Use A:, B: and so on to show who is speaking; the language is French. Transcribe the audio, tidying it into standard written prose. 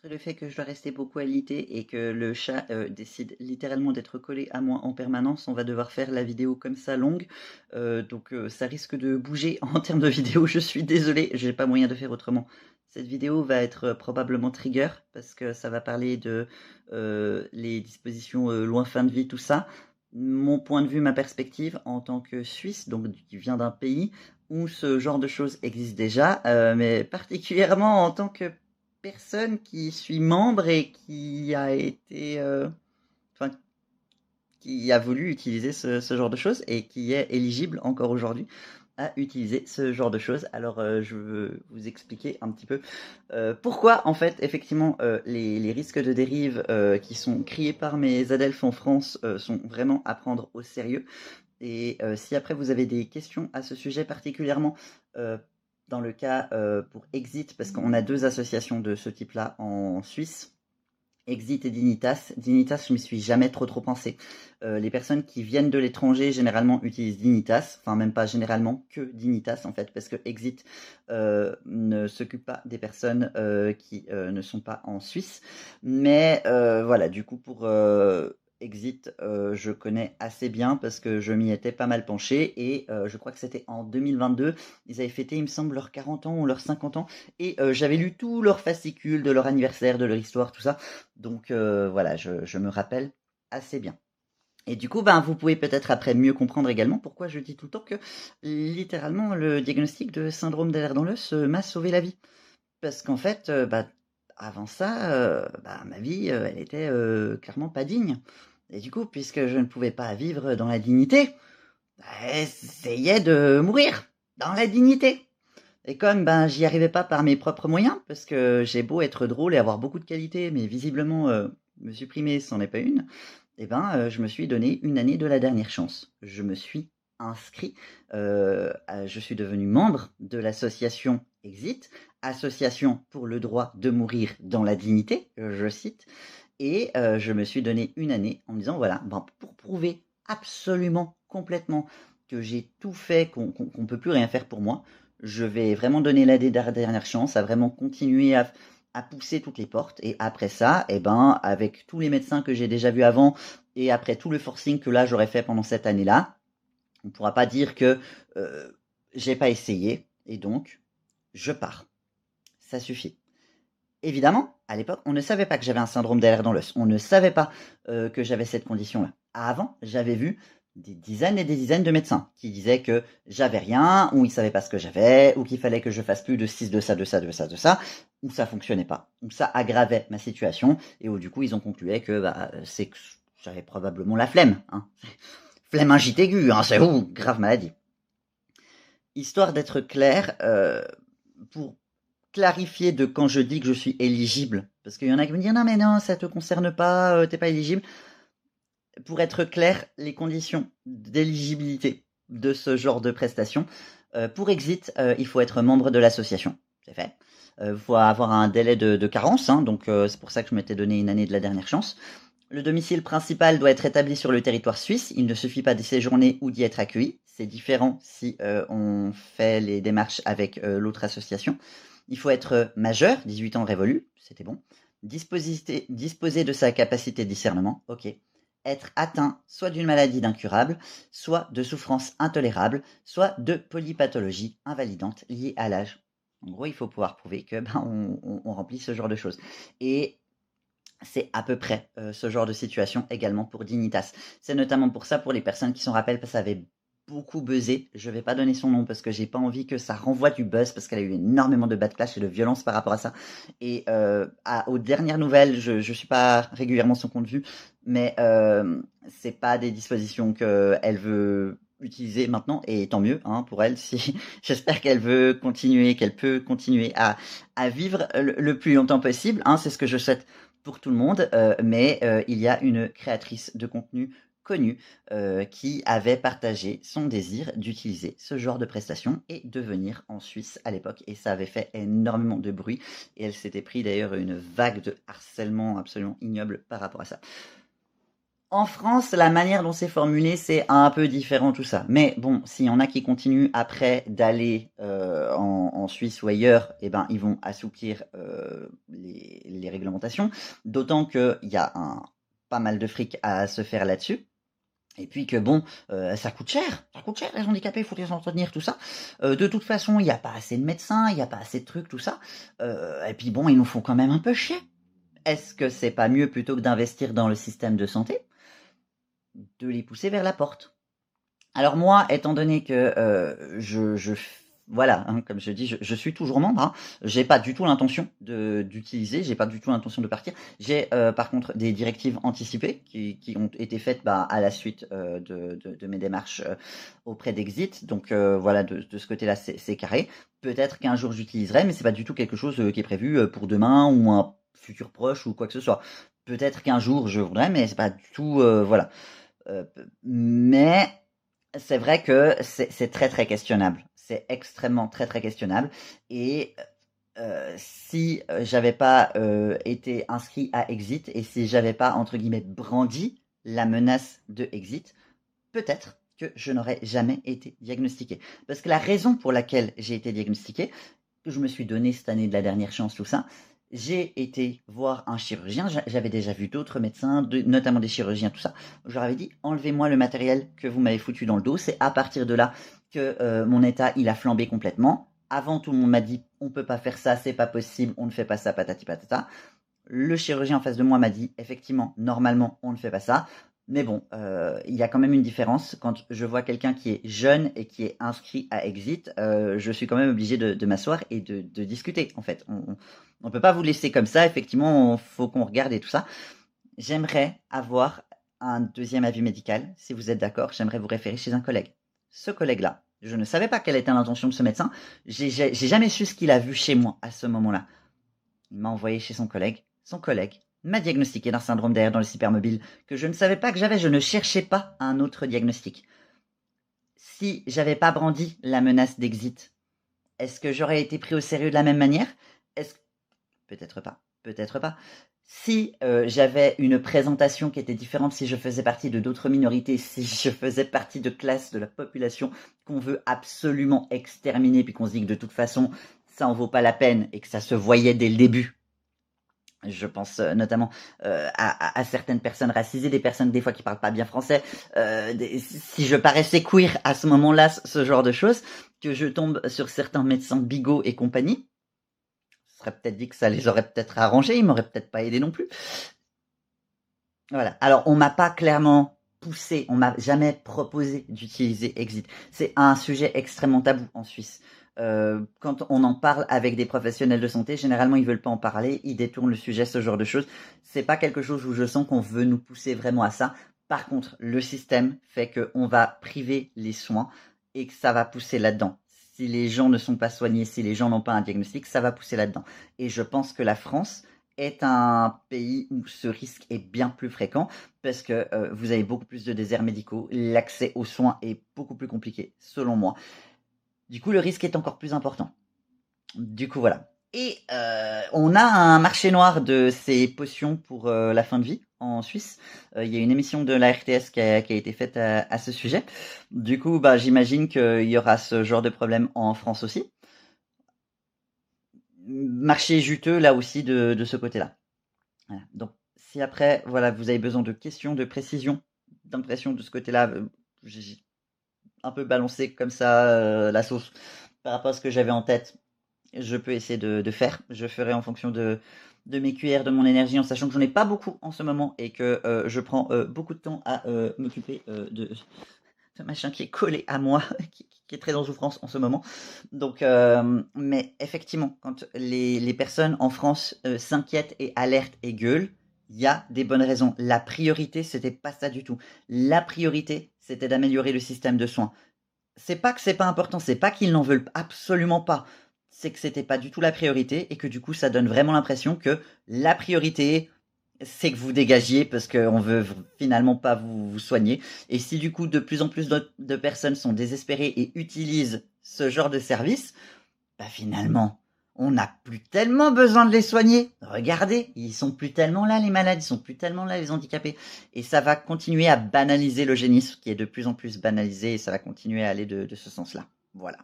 A: Outre le fait que je dois rester beaucoup alité et que le chat décide littéralement d'être collé à moi en permanence, on va devoir faire la vidéo comme ça longue. Donc ça risque de bouger en termes de vidéo. Je suis désolé, j'ai pas moyen de faire autrement. Cette vidéo va être probablement trigger parce que ça va parler de les dispositions loin fin de vie, tout ça. Mon point de vue, ma perspective en tant que Suisse, donc qui vient d'un pays où ce genre de choses existe déjà, mais particulièrement en tant que personne qui suis membre et qui a été, enfin, qui a voulu utiliser ce genre de choses et qui est éligible encore aujourd'hui à utiliser ce genre de choses. Alors, je veux vous expliquer un petit peu pourquoi, en fait, effectivement, les risques de dérive qui sont criés par mes adelphes en France sont vraiment à prendre au sérieux. Et si après vous avez des questions à ce sujet particulièrement, euh, dans le cas pour Exit, parce qu'on a deux associations de ce type-là en Suisse, Exit et Dignitas. Dignitas, je m'y suis jamais trop pensé. Les personnes qui viennent de l'étranger généralement utilisent Dignitas, enfin même pas généralement, que Dignitas en fait, parce que Exit ne s'occupe pas des personnes qui ne sont pas en Suisse. Mais voilà, du coup pour Exit, je connais assez bien parce que je m'y étais pas mal penché et je crois que c'était en 2022. Ils avaient fêté, il me semble, leurs 40 ans ou leurs 50 ans et j'avais lu tous leurs fascicules de leur anniversaire, de leur histoire, tout ça. Donc voilà, je me rappelle assez bien. Et du coup, ben, vous pouvez peut-être après mieux comprendre également pourquoi je dis tout le temps que littéralement le diagnostic de syndrome d'air dans l'os m'a sauvé la vie. Parce qu'en fait, bah, avant ça, bah, ma vie, elle était clairement pas digne. Et du coup, puisque je ne pouvais pas vivre dans la dignité, bah, j'essayais de mourir dans la dignité. Et comme ben j'y arrivais pas par mes propres moyens, parce que j'ai beau être drôle et avoir beaucoup de qualités, mais visiblement me supprimer, c'en est pas une, et ben je me suis donné une année de la dernière chance. Je me suis inscrit, je suis devenu membre de l'association Exit, association pour le droit de mourir dans la dignité, je cite, et je me suis donné une année en me disant voilà, ben, pour prouver absolument complètement que j'ai tout fait, qu'on peut plus rien faire pour moi, je vais vraiment donner la dernière chance, à vraiment continuer à pousser toutes les portes. Et après ça, eh ben, avec tous les médecins que j'ai déjà vus avant, et après tout le forcing que là j'aurais fait pendant cette année-là, on ne pourra pas dire que euh, j'ai pas essayé. Et donc, je pars. Ça suffit. Évidemment, à l'époque, on ne savait pas que j'avais un syndrome d'air dans l'os. On ne savait pas que j'avais cette condition-là. Avant, j'avais vu des dizaines et des dizaines de médecins qui disaient que j'avais rien, ou ils savaient pas ce que j'avais, ou qu'il fallait que je fasse plus de 6 de ça, de ça, de ça, de ça, ou ça fonctionnait pas, ou ça aggravait ma situation, et où du coup ils ont conclué que bah, c'est que j'avais probablement la flemme. Hein. Flemmingite aiguë, hein, c'est grave maladie. Histoire d'être clair, pour clarifier de quand je dis que je suis éligible, parce qu'il y en a qui me disent non mais non ça te concerne pas, t'es pas éligible. Pour être clair, les conditions d'éligibilité de ce genre de prestations, pour Exit, il faut être membre de l'association, c'est fait. Il faut avoir un délai de carence, hein, donc c'est pour ça que je m'étais donné une année de la dernière chance. Le domicile principal doit être établi sur le territoire suisse. Il ne suffit pas d'y séjourner ou d'y être accueilli. C'est différent si on fait les démarches avec l'autre association. Il faut être majeur, 18 ans révolus, c'était bon. Disposer de sa capacité de discernement, ok. Être atteint soit d'une maladie d'incurable, soit de souffrances intolérables, soit de polypathologie invalidante liée à l'âge. En gros, il faut pouvoir prouver que on remplit ce genre de choses. Et c'est à peu près ce genre de situation également pour Dignitas. C'est notamment pour ça, pour les personnes qui s'en rappellent, parce que ça avait beaucoup buzzé. Je vais pas donner son nom parce que j'ai pas envie que ça renvoie du buzz, parce qu'elle a eu énormément de backlash et de violence par rapport à ça. Et aux dernières nouvelles, je suis pas régulièrement son compte vue, mais c'est pas des dispositions qu'elle veut utiliser maintenant, et tant mieux hein, pour elle. Si j'espère qu'elle veut continuer, qu'elle peut continuer à vivre le plus longtemps possible. Hein, c'est ce que je souhaite pour tout le monde, mais il y a une créatrice de contenu connue qui avait partagé son désir d'utiliser ce genre de prestations et de venir en Suisse à l'époque. Et ça avait fait énormément de bruit. Et elle s'était pris d'ailleurs une vague de harcèlement absolument ignoble par rapport à ça. En France, la manière dont c'est formulé, c'est un peu différent tout ça. Mais bon, s'il y en a qui continuent après d'aller en Suisse ou ailleurs, eh ben ils vont assouplir les réglementations. D'autant qu'il y a pas mal de fric à se faire là-dessus. Et puis que bon, ça coûte cher les handicapés, il faut les entretenir, tout ça. De toute façon, il n'y a pas assez de médecins, il n'y a pas assez de trucs, tout ça. Et puis bon, ils nous font quand même un peu chier. Est-ce que c'est pas mieux plutôt que d'investir dans le système de santé, de les pousser vers la porte? Alors moi, étant donné que voilà, hein, comme je dis, je suis toujours membre. Hein, j'ai pas du tout l'intention d'utiliser, j'ai pas du tout l'intention de partir. J'ai par contre des directives anticipées qui ont été faites à la suite de mes démarches auprès d'Exit. Donc voilà, de ce côté-là, c'est carré. Peut-être qu'un jour j'utiliserai, mais c'est pas du tout quelque chose qui est prévu pour demain ou un futur proche ou quoi que ce soit. Peut-être qu'un jour je voudrais, mais c'est pas du tout voilà. Mais c'est vrai que c'est très très questionnable. C'est extrêmement très très questionnable. Et si j'avais pas été inscrit à Exit et si j'avais pas entre guillemets brandi la menace de Exit, peut-être que je n'aurais jamais été diagnostiqué. Parce que la raison pour laquelle j'ai été diagnostiqué, que je me suis donné cette année de la dernière chance, tout ça, j'ai été voir un chirurgien, j'avais déjà vu d'autres médecins, notamment des chirurgiens, tout ça. Je leur avais dit, enlevez-moi le matériel que vous m'avez foutu dans le dos. C'est à partir de là que mon état, il a flambé complètement. Avant, tout le monde m'a dit, on peut pas faire ça, c'est pas possible, on ne fait pas ça, patati patata. Le chirurgien en face de moi m'a dit, effectivement, normalement, on ne fait pas ça. Mais bon, il y a quand même une différence. Quand je vois quelqu'un qui est jeune et qui est inscrit à Exit, je suis quand même obligé de m'asseoir et de discuter, en fait. On peut pas vous laisser comme ça, effectivement, il faut qu'on regarde et tout ça. J'aimerais avoir un deuxième avis médical, si vous êtes d'accord, j'aimerais vous référer chez un collègue. Ce collègue-là, je ne savais pas quelle était l'intention de ce médecin, j'ai jamais su ce qu'il a vu chez moi à ce moment-là. Il m'a envoyé chez son collègue m'a diagnostiqué d'un syndrome d'air dans le hypermobile que je ne savais pas que j'avais, je ne cherchais pas un autre diagnostic. Si j'avais pas brandi la menace d'Exit, est-ce que j'aurais été pris au sérieux de la même manière? Est-ce Peut-être pas, peut-être pas. Si j'avais une présentation qui était différente, si je faisais partie de d'autres minorités, si je faisais partie de classes de la population qu'on veut absolument exterminer, puis qu'on se dit que de toute façon, ça en vaut pas la peine et que ça se voyait dès le début. Je pense notamment à certaines personnes racisées, des personnes des fois qui parlent pas bien français. Si je paraissais queer à ce moment-là, ce genre de choses, que je tombe sur certains médecins bigots et compagnie, ce serait peut-être dit que ça les aurait peut-être arrangés, ils m'auraient peut-être pas aidé non plus. Voilà. Alors on m'a pas clairement poussé, on m'a jamais proposé d'utiliser Exit. C'est un sujet extrêmement tabou en Suisse. Quand on en parle avec des professionnels de santé, généralement ils veulent pas en parler, ils détournent le sujet, ce genre de choses. C'est pas quelque chose où je sens qu'on veut nous pousser vraiment à ça. Par contre, le système fait qu'on va priver les soins et que ça va pousser là-dedans. Si les gens ne sont pas soignés, si les gens n'ont pas un diagnostic, ça va pousser là-dedans. Et je pense que la France est un pays où ce risque est bien plus fréquent parce que vous avez beaucoup plus de déserts médicaux, l'accès aux soins est beaucoup plus compliqué, selon moi. Du coup, le risque est encore plus important. Du coup, voilà. Et on a un marché noir de ces potions pour la fin de vie en Suisse. Il y a une émission de la RTS qui a été faite à ce sujet. Du coup, j'imagine qu'il y aura ce genre de problème en France aussi. Marché juteux là aussi de ce côté-là. Voilà. Donc, si après, voilà, vous avez besoin de questions, de précisions, d'impressions de ce côté-là, j'ai un peu balancé comme ça la sauce par rapport à ce que j'avais en tête. Je peux essayer de faire. Je ferai en fonction de mes cuillères, de mon énergie, en sachant que j'en ai pas beaucoup en ce moment et que je prends beaucoup de temps à m'occuper de ce machin qui est collé à moi, qui est très en souffrance en ce moment. Donc, mais effectivement, quand les personnes en France s'inquiètent et alertent et gueulent, il y a des bonnes raisons. La priorité, c'était pas ça du tout. La priorité, c'était d'améliorer le système de soins. C'est pas que c'est pas important, c'est pas qu'ils n'en veulent absolument pas. C'est que c'était pas du tout la priorité et que du coup, ça donne vraiment l'impression que la priorité, c'est que vous dégagiez parce qu'on veut finalement pas vous soigner. Et si du coup, de plus en plus de personnes sont désespérées et utilisent ce genre de service, finalement, on n'a plus tellement besoin de les soigner. Regardez, ils sont plus tellement là les malades, ils sont plus tellement là les handicapés. Et ça va continuer à banaliser l'eugénisme, qui est de plus en plus banalisé, et ça va continuer à aller de ce sens-là. Voilà.